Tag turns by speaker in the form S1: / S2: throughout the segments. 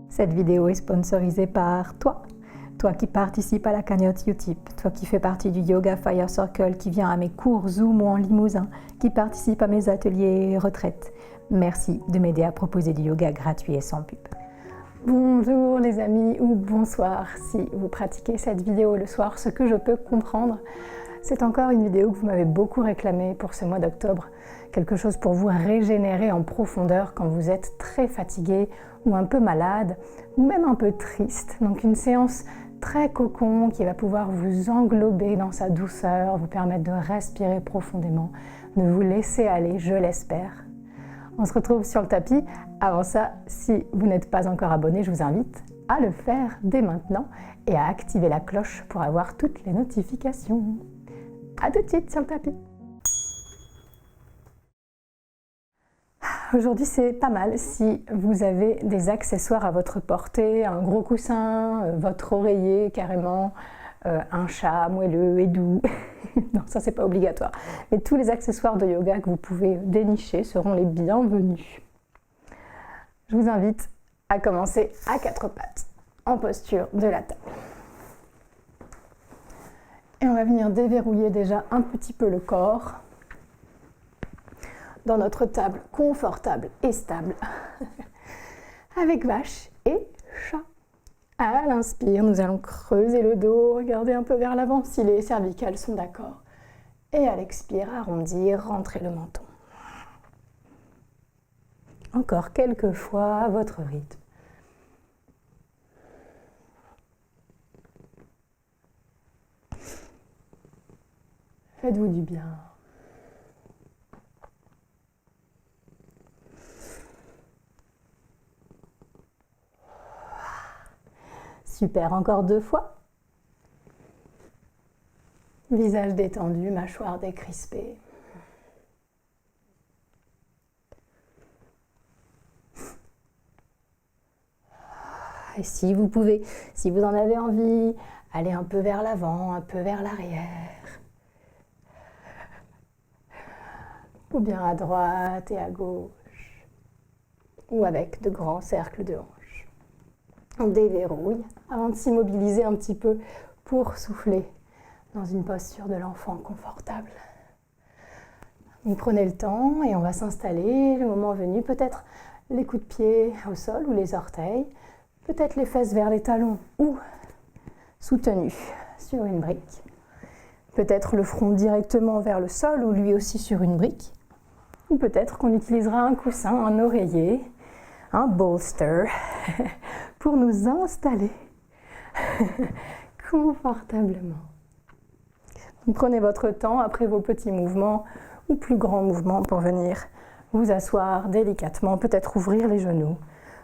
S1: Cette vidéo est sponsorisée par toi. Toi qui participes à la cagnotte Utip, toi qui fais partie du Yoga Fire Circle, qui vient à mes cours Zoom ou en Limousin, qui participe à mes ateliers retraites. Merci de m'aider à proposer du yoga gratuit et sans pub. Bonjour les amis ou bonsoir si vous pratiquez cette vidéo le soir. Ce que je peux comprendre, c'est encore une vidéo que vous m'avez beaucoup réclamée pour ce mois d'octobre. Quelque chose pour vous régénérer en profondeur quand vous êtes très fatigué ou un peu malade ou même un peu triste. Donc une séance très cocon qui va pouvoir vous englober dans sa douceur, vous permettre de respirer profondément, de vous laisser aller, je l'espère. On se retrouve sur le tapis. Avant ça, si vous n'êtes pas encore abonné, je vous invite à le faire dès maintenant et à activer la cloche pour avoir toutes les notifications. À tout de suite sur le tapis. Aujourd'hui, c'est pas mal si vous avez des accessoires à votre portée, un gros coussin, votre oreiller carrément, un chat moelleux et doux. Non, ça c'est pas obligatoire. Mais tous les accessoires de yoga que vous pouvez dénicher seront les bienvenus. Je vous invite à commencer à quatre pattes, en posture de la table. Et on va venir déverrouiller déjà un petit peu le corps dans notre table confortable et stable avec vache et chat. À l'inspire, nous allons creuser le dos, regarder un peu vers l'avant si les cervicales sont d'accord. Et à l'expire, arrondir, rentrer le menton. Encore quelques fois à votre rythme. Faites-vous du bien. Super, encore deux fois. Visage détendu, mâchoire décrispée. Et si vous pouvez, si vous en avez envie, allez un peu vers l'avant, un peu vers l'arrière. Ou bien à droite et à gauche. Ou avec de grands cercles de hanches. On déverrouille avant de s'immobiliser un petit peu pour souffler dans une posture de l'enfant confortable. Vous prenez le temps et on va s'installer, le moment venu, peut-être les coups de pied au sol ou les orteils, peut-être les fesses vers les talons ou soutenus sur une brique, peut-être le front directement vers le sol ou lui aussi sur une brique, ou peut-être qu'on utilisera un coussin, un oreiller, un bolster pour nous installer confortablement. Vous prenez votre temps après vos petits mouvements ou plus grands mouvements pour venir vous asseoir délicatement, peut-être ouvrir les genoux.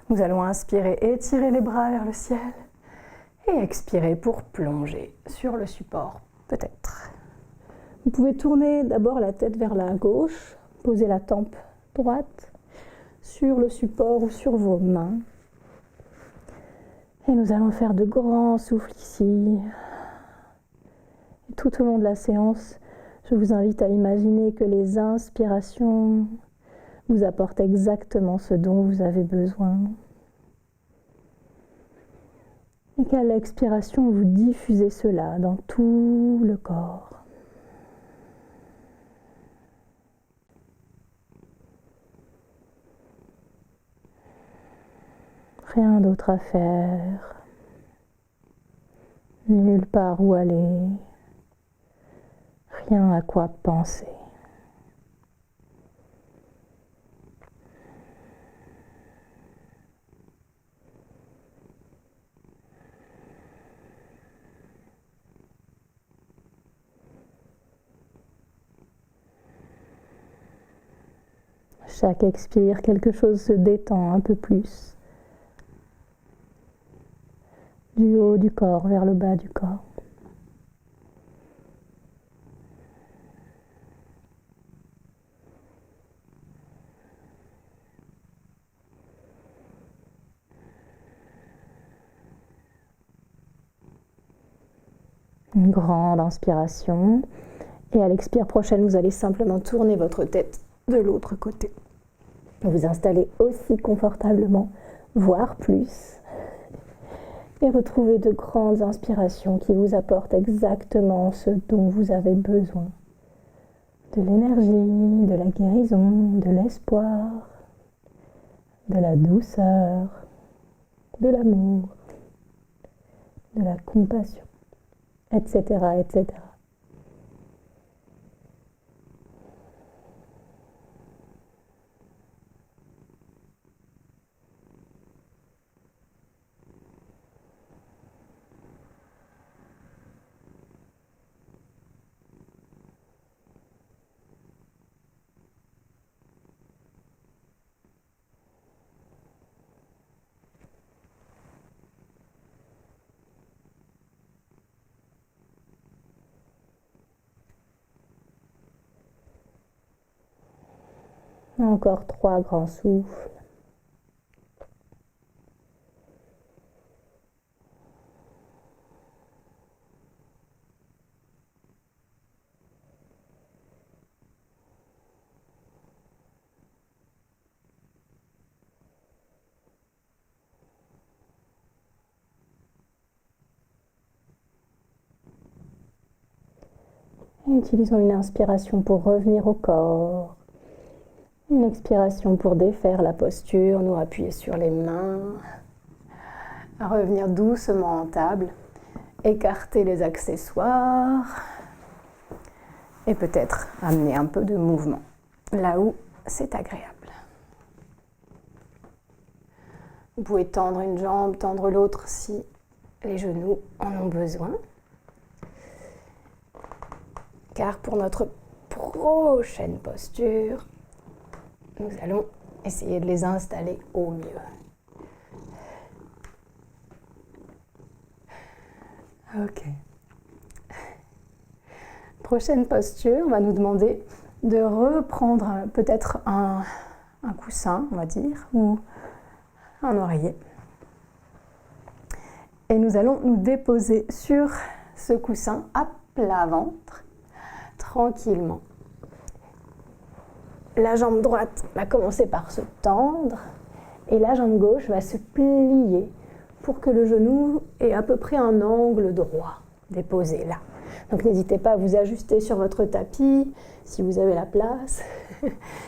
S1: Nous allons inspirer, étirer les bras vers le ciel et expirer pour plonger sur le support, peut-être. Vous pouvez tourner d'abord la tête vers la gauche, poser la tempe droite sur le support ou sur vos mains. Et nous allons faire de grands souffles ici. Et tout au long de la séance, je vous invite à imaginer que les inspirations vous apportent exactement ce dont vous avez besoin. Et qu'à l'expiration, vous diffusez cela dans tout le corps. Rien d'autre à faire, nulle part où aller, rien à quoi penser. Chaque expire, quelque chose se détend un peu plus. Du haut du corps vers le bas du corps. Une grande inspiration. Et à l'expire prochaine, vous allez simplement tourner votre tête de l'autre côté. Vous installez aussi confortablement, voire plus. Et retrouvez de grandes inspirations qui vous apportent exactement ce dont vous avez besoin. De l'énergie, de la guérison, de l'espoir, de la douceur, de l'amour, de la compassion, etc., etc. Encore 3 grands souffles. Et utilisons une inspiration pour revenir au corps. Une expiration pour défaire la posture, nous appuyer sur les mains, revenir doucement en table, écarter les accessoires et peut-être amener un peu de mouvement là où c'est agréable. Vous pouvez tendre une jambe, tendre l'autre si les genoux en ont besoin. Car pour notre prochaine posture, nous allons essayer de les installer au mieux. Ok. Prochaine posture, on va nous demander de reprendre peut-être un coussin, on va dire, ou un oreiller. Et nous allons nous déposer sur ce coussin à plat ventre, tranquillement. La jambe droite va commencer par se tendre et la jambe gauche va se plier pour que le genou ait à peu près un angle droit déposé là. Donc n'hésitez pas à vous ajuster sur votre tapis si vous avez la place.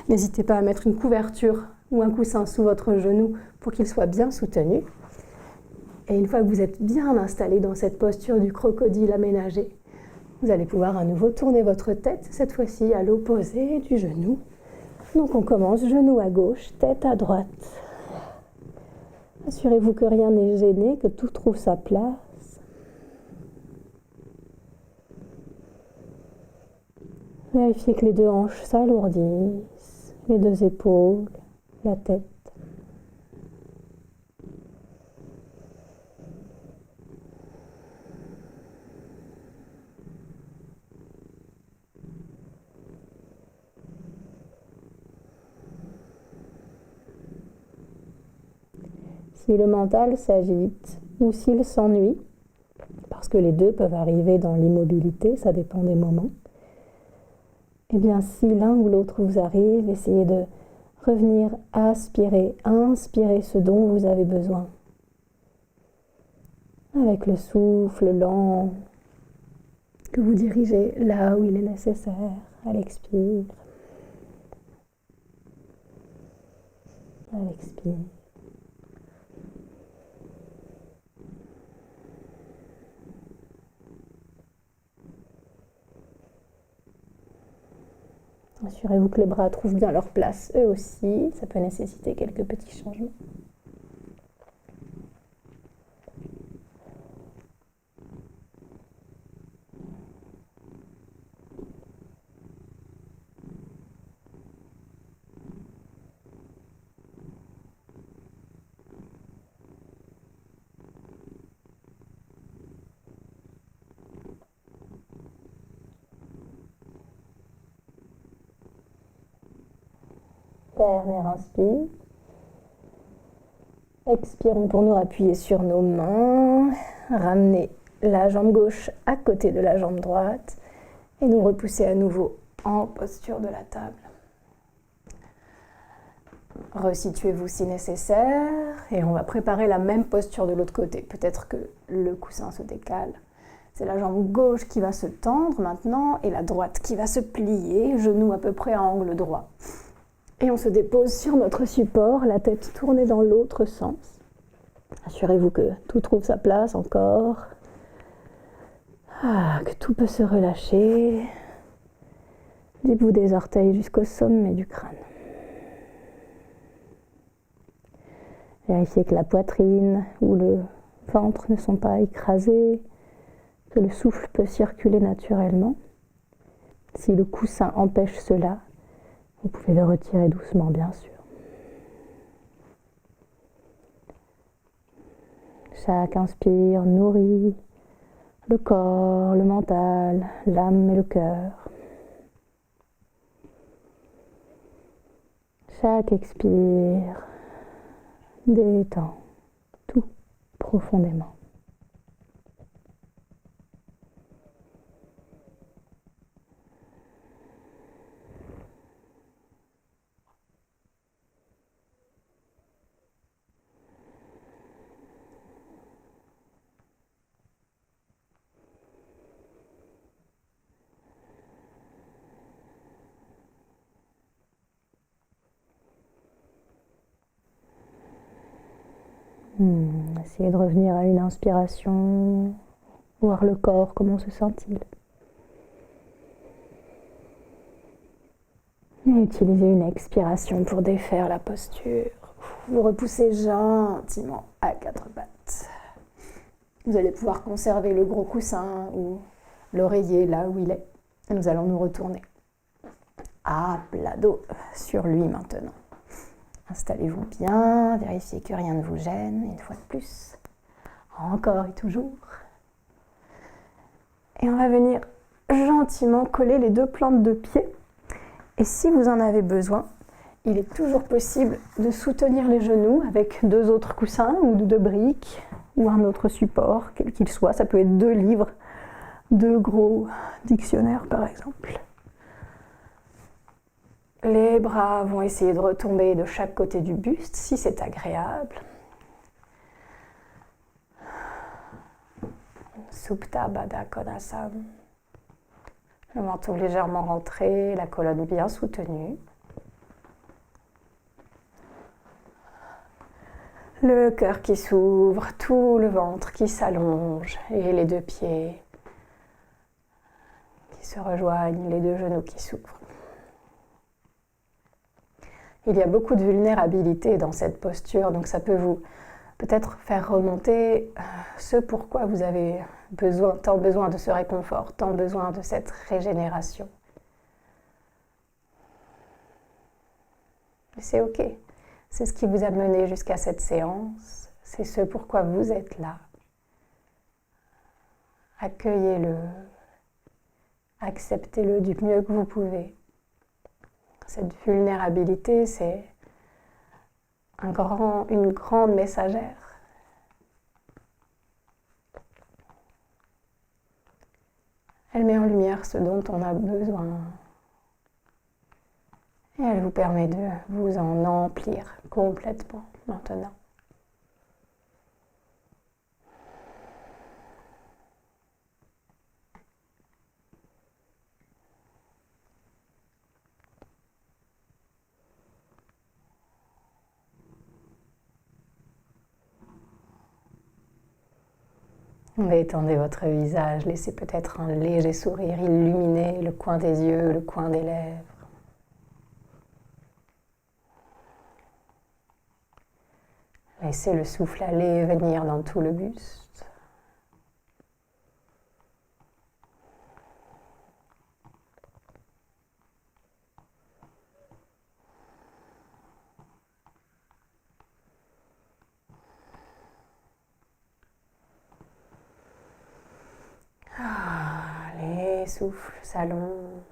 S1: N'hésitez pas à mettre une couverture ou un coussin sous votre genou pour qu'il soit bien soutenu. Et une fois que vous êtes bien installé dans cette posture du crocodile aménagé, vous allez pouvoir à nouveau tourner votre tête, cette fois-ci à l'opposé du genou. Donc on commence genou à gauche, tête à droite. Assurez-vous que rien n'est gêné, que tout trouve sa place. Vérifiez que les 2 hanches s'alourdissent, les 2 épaules, la tête. Si le mental s'agite ou s'il s'ennuie, parce que les 2 peuvent arriver dans l'immobilité, ça dépend des moments, eh bien si l'un ou l'autre vous arrive, essayez de revenir inspirer ce dont vous avez besoin. Avec le souffle lent que vous dirigez là où il est nécessaire, à l'expire. À l'expire. Assurez-vous que les bras trouvent bien leur place, eux aussi. Ça peut nécessiter quelques petits changements. Dernier inspire. Expirons pour nous appuyer sur nos mains. Ramener la jambe gauche à côté de la jambe droite. Et nous repousser à nouveau en posture de la table. Resituez-vous si nécessaire et on va préparer la même posture de l'autre côté. Peut-être que le coussin se décale. C'est la jambe gauche qui va se tendre maintenant et la droite qui va se plier, genou à peu près à angle droit. Et on se dépose sur notre support, la tête tournée dans l'autre sens. Assurez-vous que tout trouve sa place encore. Que tout peut se relâcher. Du bout des orteils jusqu'au sommet du crâne. Vérifiez que la poitrine ou le ventre ne sont pas écrasés, que le souffle peut circuler naturellement. Si le coussin empêche cela, vous pouvez le retirer doucement, bien sûr. Chaque inspire nourrit le corps, le mental, l'âme et le cœur. Chaque expire détend tout profondément. Essayez de revenir à une inspiration, voir le corps, comment se sent-il. Et utilisez une expiration pour défaire la posture. Vous repoussez gentiment à quatre pattes. Vous allez pouvoir conserver le gros coussin ou l'oreiller là où il est. Et nous allons nous retourner à plat dos sur lui maintenant. Installez-vous bien, vérifiez que rien ne vous gêne, une fois de plus. Encore et toujours. Et on va venir gentiment coller les deux plantes de pied. Et si vous en avez besoin, il est toujours possible de soutenir les genoux avec deux autres coussins ou deux briques ou un autre support, quel qu'il soit. Ça peut être 2 livres, 2 gros dictionnaires par exemple. Les bras vont essayer de retomber de chaque côté du buste, si c'est agréable. Supta Baddha Konasam. Le menton légèrement rentré, la colonne bien soutenue. Le cœur qui s'ouvre, tout le ventre qui s'allonge et les 2 pieds qui se rejoignent, les 2 genoux qui s'ouvrent. Il y a beaucoup de vulnérabilité dans cette posture, donc ça peut vous peut-être faire remonter ce pourquoi vous avez tant besoin de ce réconfort, tant besoin de cette régénération. Et c'est ok, c'est ce qui vous a mené jusqu'à cette séance, c'est ce pourquoi vous êtes là. Accueillez-le, acceptez-le du mieux que vous pouvez. Cette vulnérabilité, c'est une grande messagère. Elle met en lumière ce dont on a besoin. Et elle vous permet de vous en emplir complètement maintenant. Détendez votre visage, laissez peut-être un léger sourire illuminer le coin des yeux, le coin des lèvres. Laissez le souffle aller et venir dans tout le buste. Les souffles s'allongent.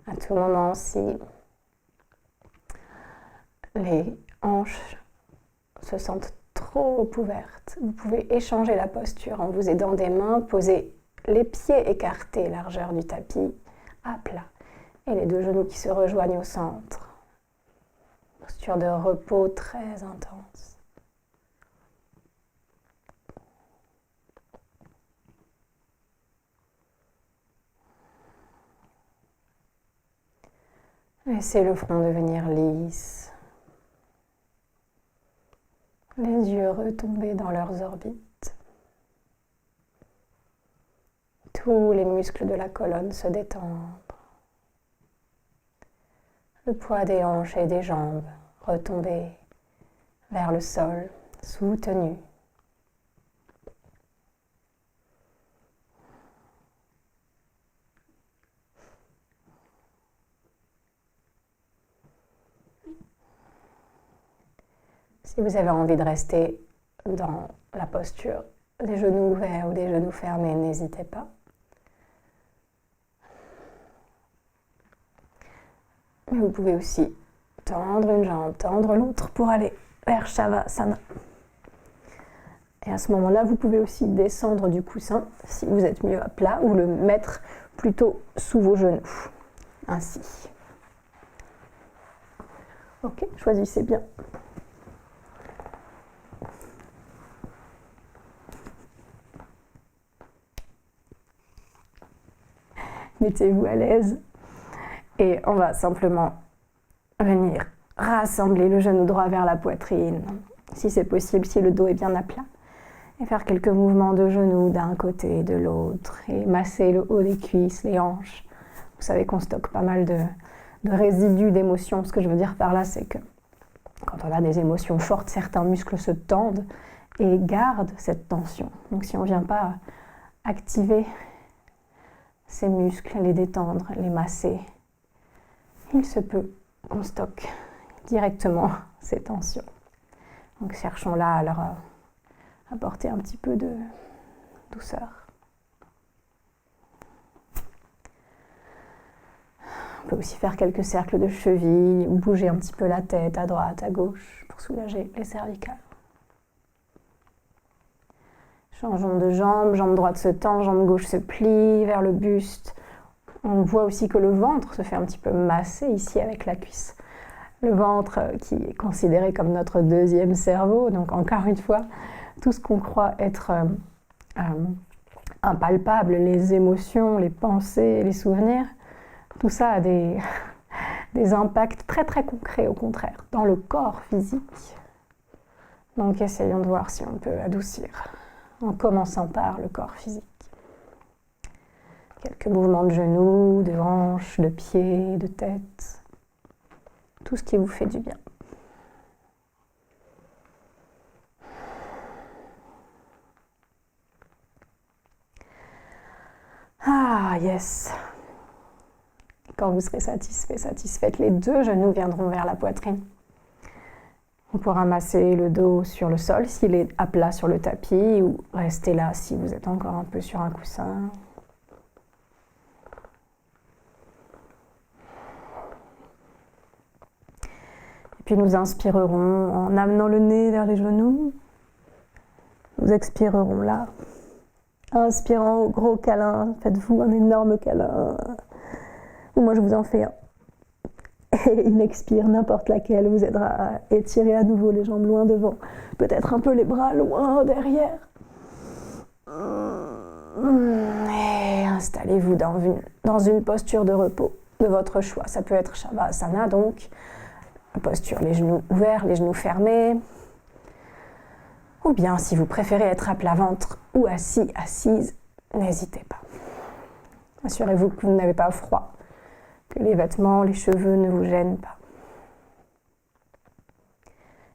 S1: À tout moment, si les hanches se sentent
S2: trop ouverte. Vous pouvez échanger la posture en vous aidant des mains, poser les pieds écartés, largeur du tapis, à plat. Et les deux genoux qui se rejoignent au centre. Posture de repos très intense. Laissez le front devenir lisse. Les yeux retomber dans leurs orbites. Tous les muscles de la colonne se détendent. Le poids des hanches et des jambes retomber vers le sol, soutenu. Si vous avez envie de rester dans la posture des genoux ouverts ou des genoux fermés, n'hésitez pas. Mais vous pouvez aussi tendre une jambe, tendre l'autre pour aller vers Shavasana. Et à ce moment-là, vous pouvez aussi descendre du coussin si vous êtes mieux à plat ou le mettre plutôt sous vos genoux. Ainsi. Ok, choisissez bien. Mettez-vous à l'aise et on va simplement venir rassembler le genou droit vers la poitrine, si c'est possible, si le dos est bien à plat, et faire quelques mouvements de genoux d'un côté et de l'autre, et masser le haut des cuisses, les hanches. Vous savez qu'on stocke pas mal de résidus d'émotions. Ce que je veux dire par là, c'est que quand on a des émotions fortes, certains muscles se tendent et gardent cette tension. Donc si on ne vient pas activer ces muscles, les détendre, les masser, il se peut qu'on stocke directement ces tensions. Donc cherchons là à leur apporter un petit peu de douceur. On peut aussi faire quelques cercles de cheville ou bouger un petit peu la tête à droite, à gauche pour soulager les cervicales. Changeons de jambe, jambe droite se tend, jambe gauche se plie vers le buste. On voit aussi que le ventre se fait un petit peu masser ici avec la cuisse. Le ventre qui est considéré comme notre deuxième cerveau. Donc encore une fois, tout ce qu'on croit être impalpable, les émotions, les pensées, les souvenirs, tout ça a des impacts très très concrets au contraire, dans le corps physique. Donc essayons de voir si on peut adoucir en commençant par le corps physique. Quelques mouvements de genoux, de hanches, de pieds, de tête. Tout ce qui vous fait du bien. Ah, yes. Quand vous serez satisfait, satisfaite, les deux genoux viendront vers la poitrine. On pourra masser le dos sur le sol s'il est à plat sur le tapis ou rester là si vous êtes encore un peu sur un coussin. Et puis nous inspirerons en amenant le nez vers les genoux. Nous expirerons là. Inspirant, gros câlin, faites-vous un énorme câlin. Ou moi je vous en fais un. Et une expire, n'importe laquelle, vous aidera à étirer à nouveau les jambes loin devant. Peut-être un peu les bras loin derrière. Et installez-vous dans une posture de repos de votre choix. Ça peut être Shavasana, donc posture les genoux ouverts, les genoux fermés. Ou bien, si vous préférez être à plat ventre ou assis, assise, n'hésitez pas. Assurez-vous que vous n'avez pas froid, que les vêtements, les cheveux ne vous gênent pas.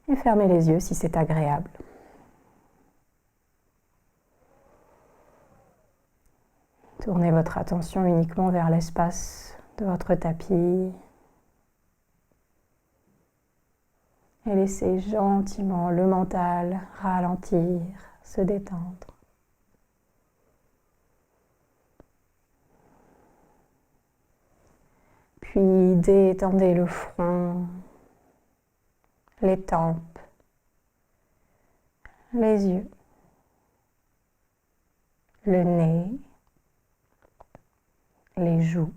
S2: Et fermez les yeux si c'est agréable. Tournez votre attention uniquement vers l'espace de votre tapis. Et laissez gentiment le mental ralentir, se détendre. Puis détendez le front, les tempes, les yeux, le nez, les joues,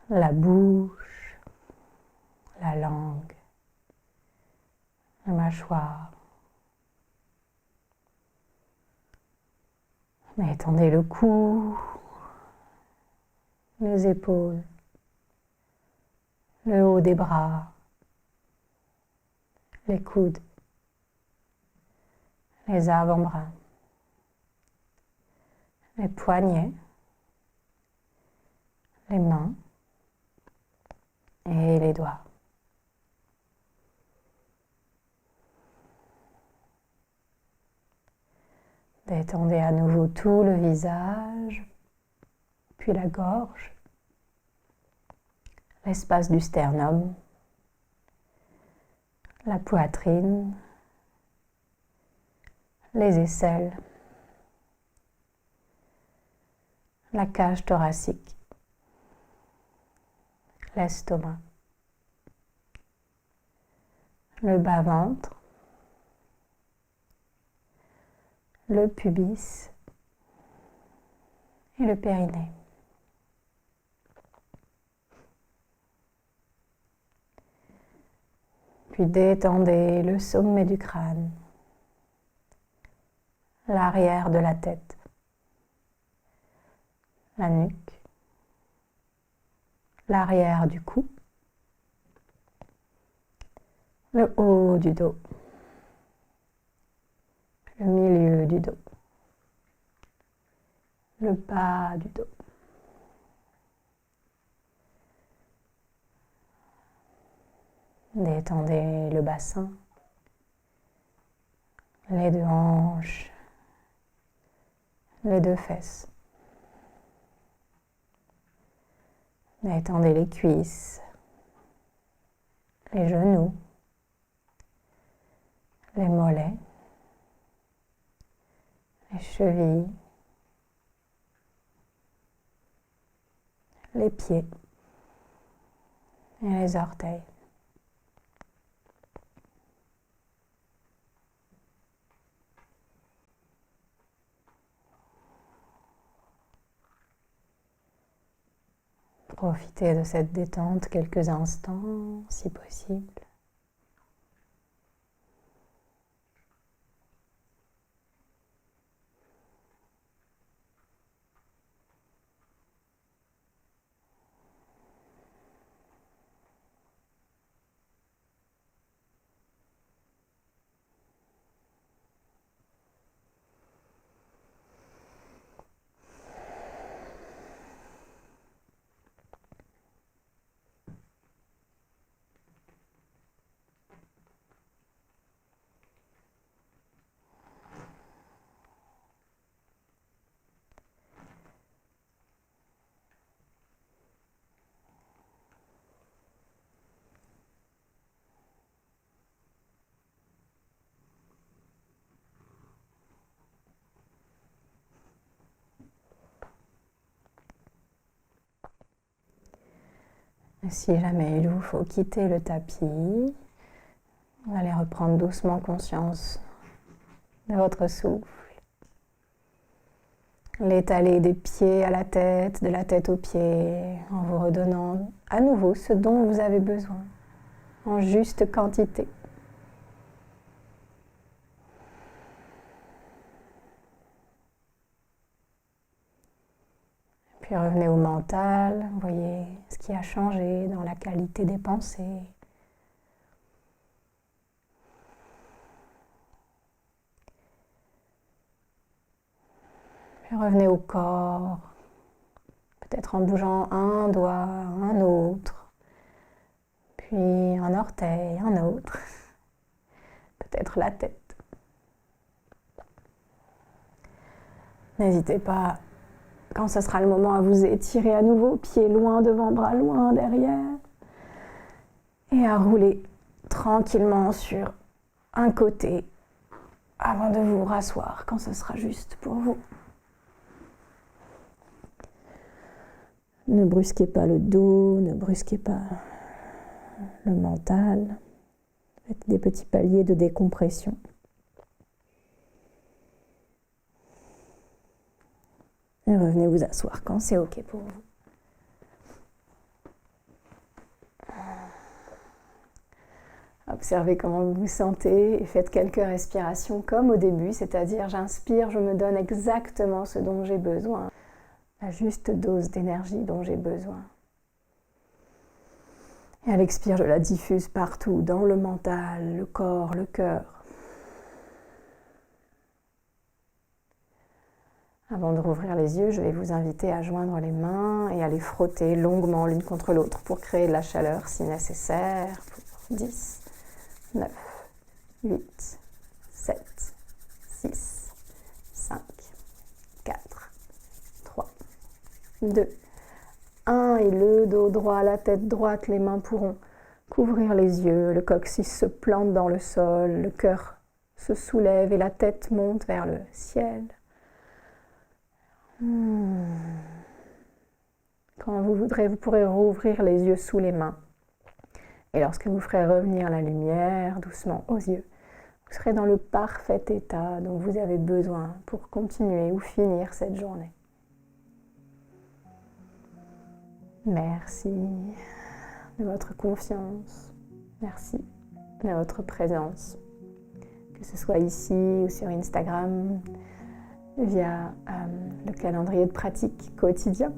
S2: la bouche, la langue, la mâchoire. Étendez le cou, les épaules, le haut des bras, les coudes, les avant-bras, les poignets, les mains et les doigts. Détendez à nouveau tout le visage, puis la gorge, l'espace du sternum, la poitrine, les aisselles, la cage thoracique, l'estomac, le bas-ventre, le pubis et le périnée. Puis détendez le sommet du crâne, l'arrière de la tête, la nuque, l'arrière du cou, le haut du dos, le milieu du dos, le bas du dos. Détendez le bassin, les deux hanches, les deux fesses. Détendez les cuisses, les genoux, les mollets, les chevilles, les pieds et les orteils. Profitez de cette détente quelques instants, si possible. Si jamais il vous faut quitter le tapis, vous allez reprendre doucement conscience de votre souffle. L'étaler des pieds à la tête, de la tête aux pieds, en vous redonnant à nouveau ce dont vous avez besoin, en juste quantité. Puis revenez au mental, voyez ce qui a changé dans la qualité des pensées. Puis revenez au corps, peut-être en bougeant un doigt, un autre, puis un orteil, un autre, peut-être la tête. N'hésitez pas, quand ce sera le moment, à vous étirer à nouveau, pieds loin devant, bras loin derrière, et à rouler tranquillement sur un côté avant de vous rasseoir quand ce sera juste pour vous. Ne brusquez pas le dos, ne brusquez pas le mental. Faites des petits paliers de décompression. Et revenez vous asseoir quand c'est OK pour vous. Observez comment vous vous sentez et faites quelques respirations comme au début, c'est-à-dire j'inspire, je me donne exactement ce dont j'ai besoin, la juste dose d'énergie dont j'ai besoin. Et à l'expire, je la diffuse partout, dans le mental, le corps, le cœur. Avant de rouvrir les yeux, je vais vous inviter à joindre les mains et à les frotter longuement l'une contre l'autre pour créer de la chaleur si nécessaire. Pour 10, 9, 8, 7, 6, 5, 4, 3, 2, 1. Et le dos droit, la tête droite, les mains pourront couvrir les yeux, le coccyx se plante dans le sol, le cœur se soulève et la tête monte vers le ciel. Quand vous voudrez, vous pourrez rouvrir les yeux sous les mains. Et lorsque vous ferez revenir la lumière doucement aux yeux, vous serez dans le parfait état dont vous avez besoin pour continuer ou finir cette journée. Merci de votre confiance. Merci de votre présence. Que ce soit ici ou sur Instagram, via le calendrier de pratique quotidien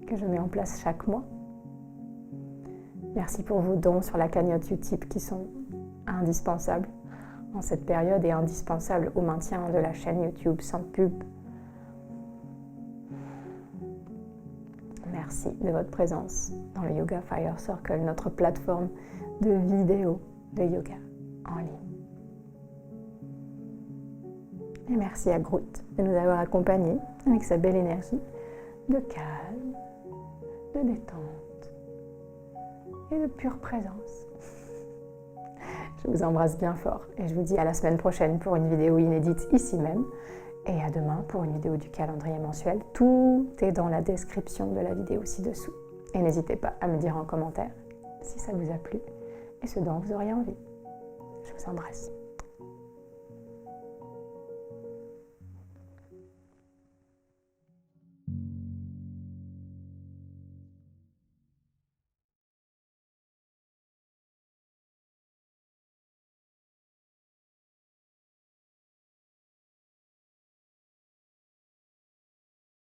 S2: que je mets en place chaque mois. Merci pour vos dons sur la cagnotte Utip qui sont indispensables en cette période et indispensables au maintien de la chaîne YouTube sans pub. Merci de votre présence dans le Yoga Fire Circle, notre plateforme de vidéos de yoga en ligne. Et merci à Groot de nous avoir accompagnés avec sa belle énergie de calme, de détente et de pure présence. Je vous embrasse bien fort et je vous dis à la semaine prochaine pour une vidéo inédite ici même et à demain pour une vidéo du calendrier mensuel. Tout est dans la description de la vidéo ci-dessous. Et n'hésitez pas à me dire en commentaire si ça vous a plu et ce dont vous auriez envie. Je vous embrasse.